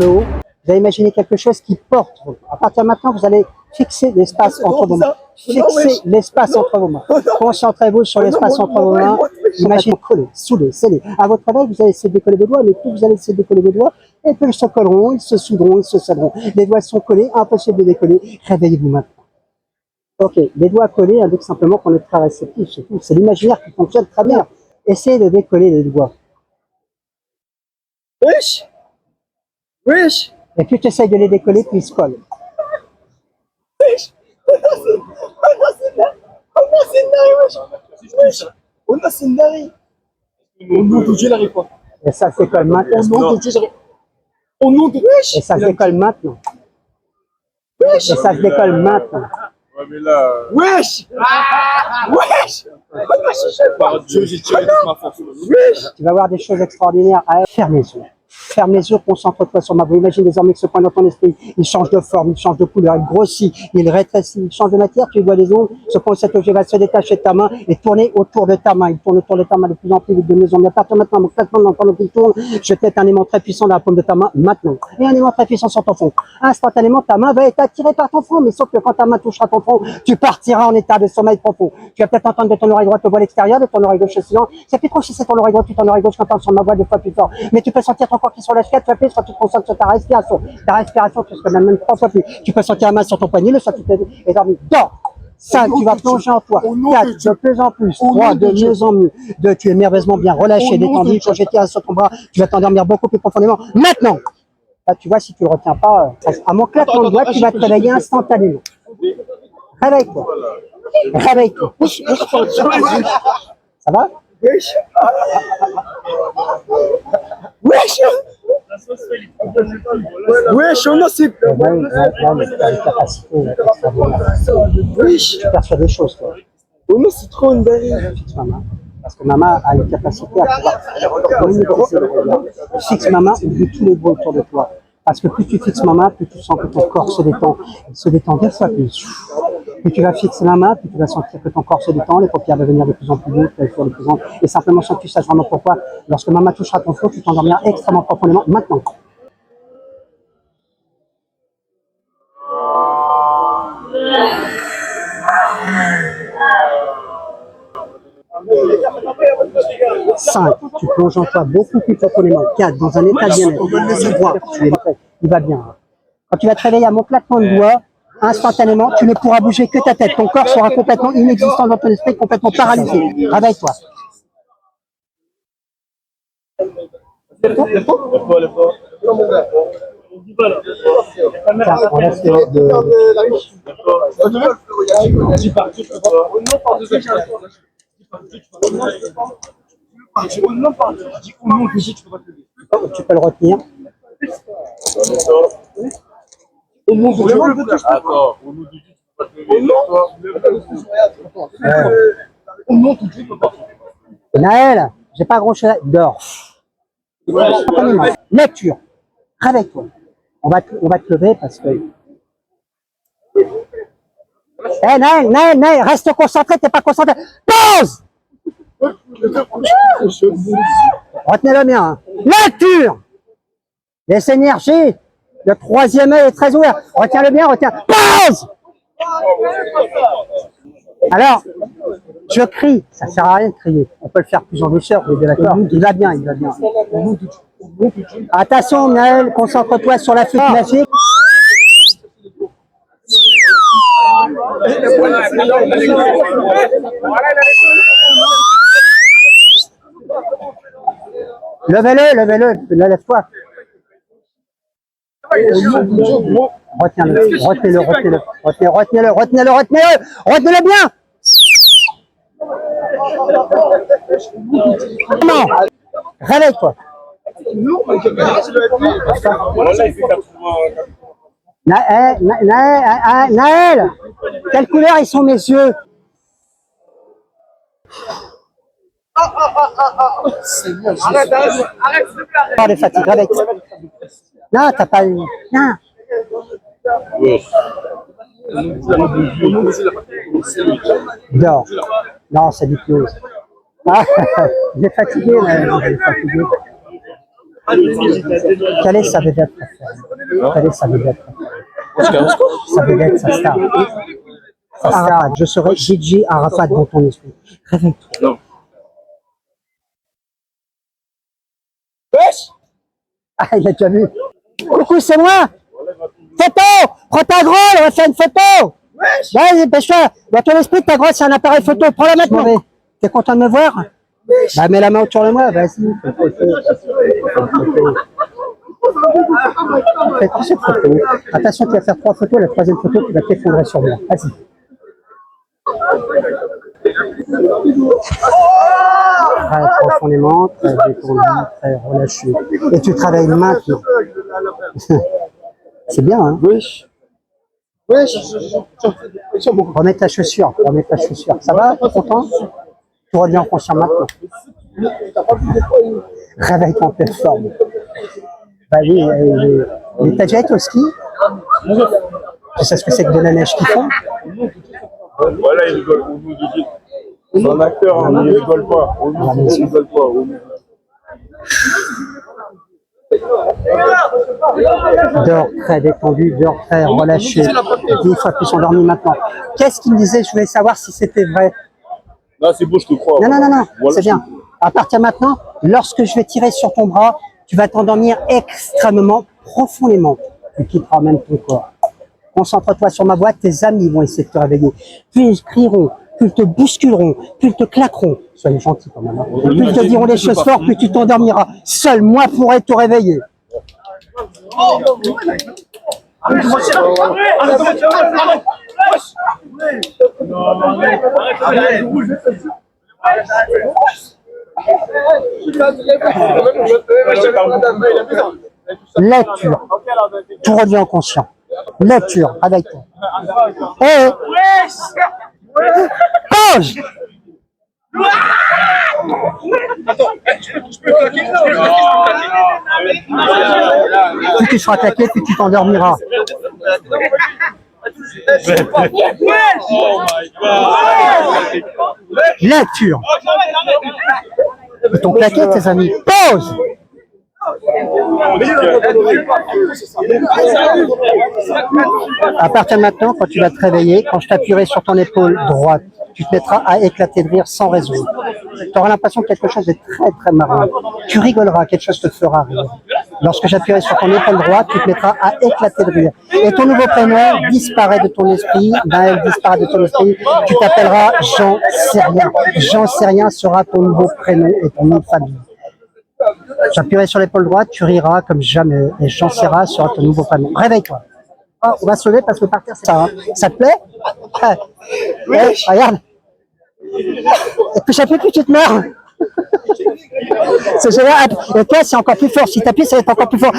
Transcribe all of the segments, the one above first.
sur le haut. Vous allez imaginer quelque chose qui porte. À partir de maintenant, vous allez fixer l'espace entre vos mains. Fixez l'espace entre vos mains. Concentrez-vous sur l'espace entre vos mains. Imaginez coller, souder, sceller. À votre réveil, vous allez essayer de décoller vos doigts, mais plus vous allez essayer de décoller vos doigts, et plus ils se colleront, ils se souderont, ils se scelleront. Les doigts sont collés, impossible de décoller. Réveillez-vous maintenant. Ok, les doigts collés indiquent simplement qu'on est très réceptif, c'est tout. C'est l'imaginaire qui fonctionne très bien. Essayez de décoller les doigts. Wesh! Wesh! Et plus tu essayes de les décoller, plus ils se collent. Wesh! On a scénario. Au nom de Dieu, n'arrive pas. Et ça se décolle maintenant. Au nom de Dieu, j'arrive. Au nom de Wesh! Et ça se décolle maintenant. Wesh! Et ça se décolle maintenant. Ouais, mais là. Wesh! Wesh! J'ai tiré toute ma force. Wesh! Tu vas voir des choses extraordinaires. Allez, ferme les yeux. Ferme les yeux, concentre-toi sur ma voix. Imagine désormais que ce point dans ton esprit, il change de forme, il change de couleur, il grossit, il rétrécit, il change de matière, tu vois des ondes. Ce point, cet objet va se détacher de ta main et tourner autour de ta main. Il tourne autour de ta main de plus en plus vite de maison. Mais à partir de maintenant, mon classement pendant qu'il tourne, je vais mettre un aimant très puissant dans la paume de ta main maintenant. Et un aimant très puissant sur ton front. Instantanément, ta main va être attirée par ton front, mais sauf que quand ta main touchera ton front, tu partiras en état de sommeil profond. Tu vas peut-être entendre de ton oreille droite le voile extérieur, de ton oreille gauche le silence. C'est plus trop si c'est ton oreille droite ou ton oreille gauche quand tu entends ma voix deux fois plus fort. Mais tu peux sentir ton corps qui se relâche 4 fois plus quand tu te concentres sur ta respiration. Ta respiration, tu seras même 3 fois plus. Tu peux sentir la main sur ton poignet, le soir tu es dormi. Dors! 5, tu vas plonger en toi. 4, de plus en plus. 3, de mieux en mieux. 2, tu es merveilleusement bien relâché, détendu. Quand je tire sur ton bras, tu vas t'endormir beaucoup plus profondément. Maintenant! Là, tu vois, si tu ne le retiens pas, à mon claquement de doigts, tu vas te réveiller instantanément. Réveille-toi. Réveille-toi. Ça va? Wesh! Wesh! Wesh, on a c'est. Wesh! Tu perçois des choses, toi. On a c'est trop une dinguerie. Fixe maman. Parce que maman a une capacité à pouvoir monétiser le regard. Fixe maman, oublie tous les bruits autour de toi. Parce que plus tu fixes maman, plus tu sens que ton corps se détend. Il se détend 2 fois plus. Plus tu vas fixer la main, plus tu vas sentir que ton corps se détend, les paupières vont venir de plus en plus vite, de plus en plus. Et simplement sans que tu saches vraiment pourquoi, lorsque maman touchera ton front, tu t'endormiras extrêmement profondément maintenant. Cinq, tu plonges en toi beaucoup plus profondément. 4, dans un état de bien-être. 3, tu es prêt, il va bien. Quand tu vas te réveiller à mon claquement de doigts, instantanément, tu ne pourras bouger que ta tête. Ton corps sera complètement inexistant dans ton esprit, complètement paralysé. Réveille-toi. On reste tu peux le retenir. Au nom de Dieu, attends, au nom de Dieu, tu peux pas te lever. Au nom de Dieu, tu peux pas te lever. Naël, j'ai pas grand chose à... Dors. Lecture. Réveille-toi. On va te lever parce que... Eh Naël, reste concentré, t'es pas concentré. Pause! Retenez-le bien. Hein. Lecture. Les énergies. Le 3e œil est très ouvert. Retiens-le bien, retiens. Pause. Alors, je crie. Ça sert à rien de crier. On peut le faire plus en douceur, vous êtes d'accord? Il va bien, il va bien. Attention, Naël, concentre-toi sur la flûte magique. Levez-le, lève-toi. Retenez-le bien. Non, réveille-toi. Naël, quelle couleur ils sont mes yeux? Arrête, s'il te plaît. Oh, les fatigues, avec. Non, t'as pas eu. Non. Dors. Non, c'est l'hypnose. Ah, il est fatigué, là. Il est fatigué. Quelle est sa vedette préférée? Quelle est sa vedette préférée? Sa vedette, sa star. Sa star. Je serai DJ Arafat dans ton esprit. Réveille-toi. Ah, il a déjà vu. Coucou, c'est moi. Photo. Prends ta grolle, on va faire une photo. Ouais, dépêche-toi. Dans ton esprit, ta grolle, c'est un appareil photo. Prends-la maintenant. T'es content de me voir? Bah, mets la main autour de moi, vas-y. Fais cette photo. Attention, tu vas faire 3 photos. La 3e photo, tu vas t'effondrer sur moi. Vas-y. Très profondément, très détendu, très relâché. Et tu travailles maintenant. C'est bien, hein? Wesh. Remets ta chaussure, remets ta chaussure. Ça va? T'es content? Tu reviens en conscient maintenant. Réveille-toi en pleine forme. Bah oui, mais t'as déjà été au ski? Tu sais ce que c'est que de la neige qu'ils font? Voilà, il rigole. On nous dit. C'est un acteur, hein, il rigole pas. On nous dit, il rigole pas. Dors très détendu, dors très relâché. 10 fois plus endormi maintenant. Qu'est-ce qu'il me disait? Je voulais savoir si c'était vrai. Non, c'est beau, je te crois. Non, Voilà. c'est bien. À partir de maintenant, lorsque je vais tirer sur ton bras, tu vas t'endormir extrêmement profondément. Tu quitteras même ton corps. Concentre-toi sur ma voix, tes amis vont essayer de te réveiller. Plus ils crieront, plus ils te bousculeront, plus ils te claqueront. Soyez gentils quand même. Hein. Plus ils te diront des choses fortes, plus tu t'endormiras. Seul moi pourrais te réveiller. Lecture. Tu reviens conscient. Lecture avec toi. Et pause. Plus tu seras claqué, plus tu t'endormiras. Lecture. Ils t'ont claqué, tes amis. Pause. À partir de maintenant, quand tu vas te réveiller, quand je t'appuierai sur ton épaule droite, tu te mettras à éclater de rire sans raison. Tu auras l'impression que quelque chose est très très marrant. Tu rigoleras, quelque chose te fera rire. Lorsque j'appuierai sur ton épaule droite, tu te mettras à éclater de rire. Et ton nouveau prénom disparaît de ton esprit, Naël disparaît de ton esprit, tu t'appelleras Jean Sérien. Jean Sérien sera ton nouveau prénom et ton nom de famille. J'appuierai sur l'épaule droite, tu riras comme jamais, et Jean Serra sera ton nouveau prénom. Réveille-toi. Oh, on va se lever parce que par terre, c'est ça. Hein. Ça te plaît? Ouais, regarde. Et plus j'appuie, plus tu te meurs. C'est génial. Et toi, c'est encore plus fort. Si tu appuies, ça va être encore plus fort.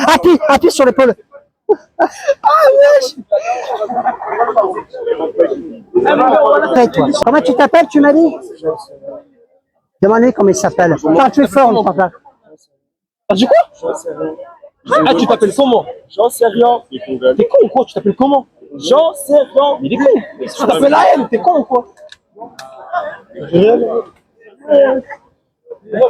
Appuie sur l'épaule. Réveille-toi. Comment tu t'appelles, tu m'as dit? Demande-lui comment il s'appelle. Parle plus fort, on t'entend. T'as dit quoi? Ah, tu t'appelles comment? J'en sais rien. T'es con ou quoi? Tu t'appelles comment? J'en sais rien. Il est con. Tu t'appelles la haine, t'es con ou quoi? Non,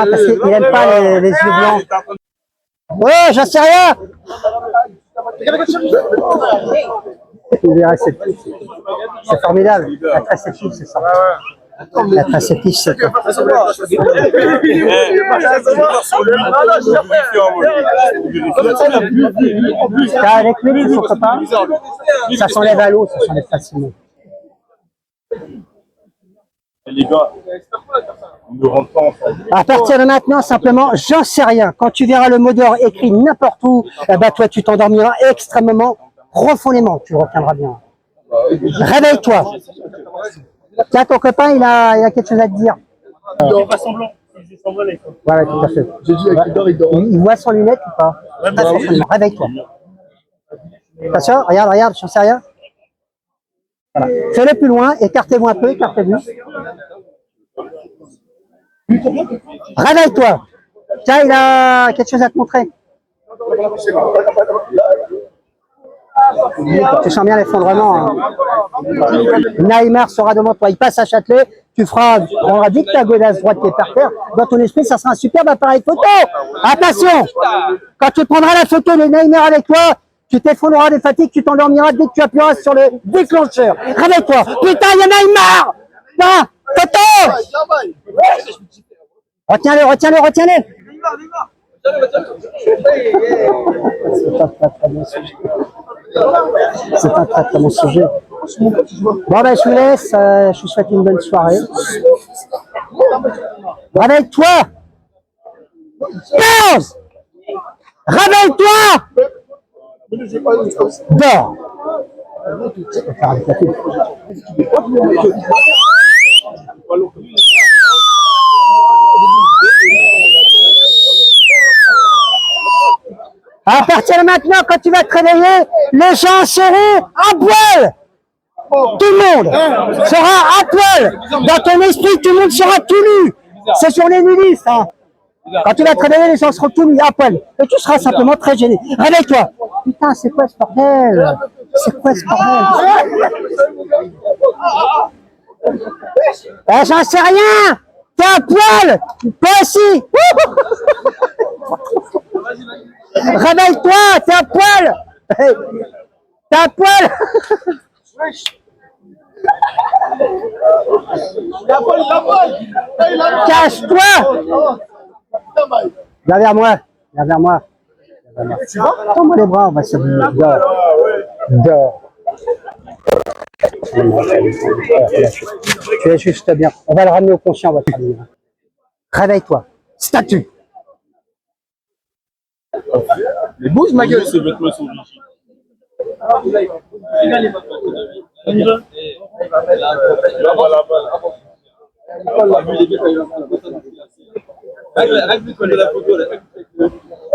parce qu'il n'aime pas les yeux blancs. Ouais, j'en sais rien. Il est réceptif. C'est formidable. Être réceptif, c'est ça. Être réceptif, c'est quoi? Avec lui, tu ne pas. Ça s'enlève à l'eau, ça s'enlève facilement. Les gars, on ne rentre pas ensemble. À partir de maintenant, simplement, j'en sais rien. Quand tu verras le mot d'or écrit n'importe où, eh ben, toi, tu t'endormiras extrêmement profondément. Tu le retiendras bien. Réveille-toi. Tiens, ton copain, il a quelque chose à te dire. Il fait pas semblant. Il fait semblant, les fois. Ouais, tout à fait. J'ai dit avec il dort. Il voit sans lunettes ou pas? Très profondément. Réveille-toi. Attention, regarde, j'en sais rien. Voilà. Fais-le plus loin, écartez-vous un peu, écartez-vous. Réveille-toi. Tiens, il a quelque chose à te montrer. Tu sens bien l'effondrement. Hein. Neymar sera devant toi, il passe à Châtelet, tu prendras vite ta godasse droite qui est par terre. Dans ton esprit, ça sera un superbe appareil photo. Attention, quand tu prendras la photo de Neymar avec toi, tu t'effondreras de fatigue, tu t'endormiras dès que tu appuieras sur le déclencheur. Réveille-toi. Putain, il y a Neymar. Putain, photo. Retiens-le, retiens-le, retiens-le. C'est un très très bon sujet. Bon ben je vous laisse, je vous souhaite une bonne soirée. Réveille-toi 15. Réveille-toi. Dors. À partir de maintenant, quand tu vas te réveiller, les gens seront à poil. Tout le monde sera à poil. Dans ton esprit, tout le monde sera tout nu. C'est journée nudiste. Hein. Quand tu vas te réveiller, les gens seront tout nus, à poil. Et tu seras simplement très gêné. Réveille-toi. Putain, c'est quoi ce bordel? C'est quoi ce bordel? J'en sais rien. T'es à poil. Toi aussi. Réveille-toi, t'es à poil. T'es à poil. Cache-toi. Viens vers moi. Viens vers moi. Tends-moi les bras, on va se dire. Dors. Dors. Tu es juste bien. On va le ramener au conscient, votre ami. Réveille-toi. Statue. Mais bouge ma gueule. Ces vêtements sont rigides.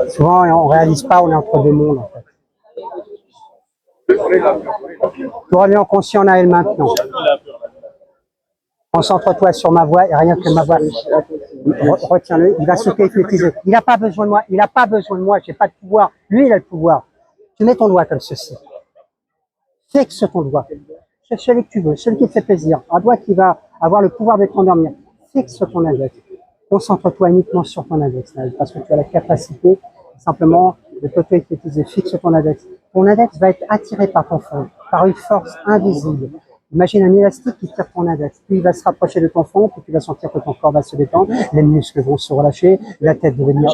Souvent, on ne réalise pas, on est entre deux mondes. En fait. Tu reviens conscient Naël maintenant. Concentre-toi sur ma voix et rien que ma voix. Retiens-le, il va s'auto-hypnotiser. Il n'a pas besoin de moi, il n'a pas besoin de moi, je n'ai pas de pouvoir. Lui, il a le pouvoir. Tu mets ton doigt comme ceci. Fixe ton doigt. C'est celui que tu veux, celui qui te fait plaisir. Un doigt qui va avoir le pouvoir de t'endormir. Fixe ton index. Concentre-toi uniquement sur ton index, parce que tu as la capacité simplement de t'auto-hypnotiser. Fixe ton index. Ton index va être attiré par ton front, par une force invisible. Imagine un élastique qui tire ton index. Puis il va se rapprocher de ton front, puis tu vas sentir que ton corps va se détendre, les muscles vont se relâcher, la tête devenir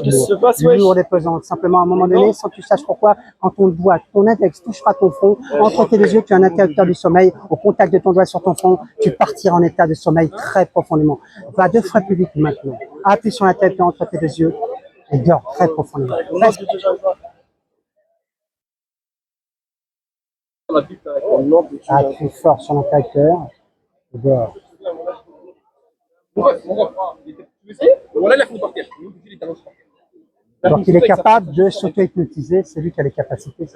lourde et pesante. Simplement, à un moment donné, sans que tu saches pourquoi, quand ton doigt, ton index touchera ton front, entre tes deux yeux, tu as un interrupteur du sommeil, au contact de ton doigt sur ton front, tu partiras en état de sommeil très profondément. Va 2 fois plus vite maintenant. Appuie sur l'interrupteur entre tes deux yeux et dors très profondément. Appuie fort sur l'interrupteur et dors. Donc il est capable de s'auto-hypnotiser, c'est lui qui a les capacités.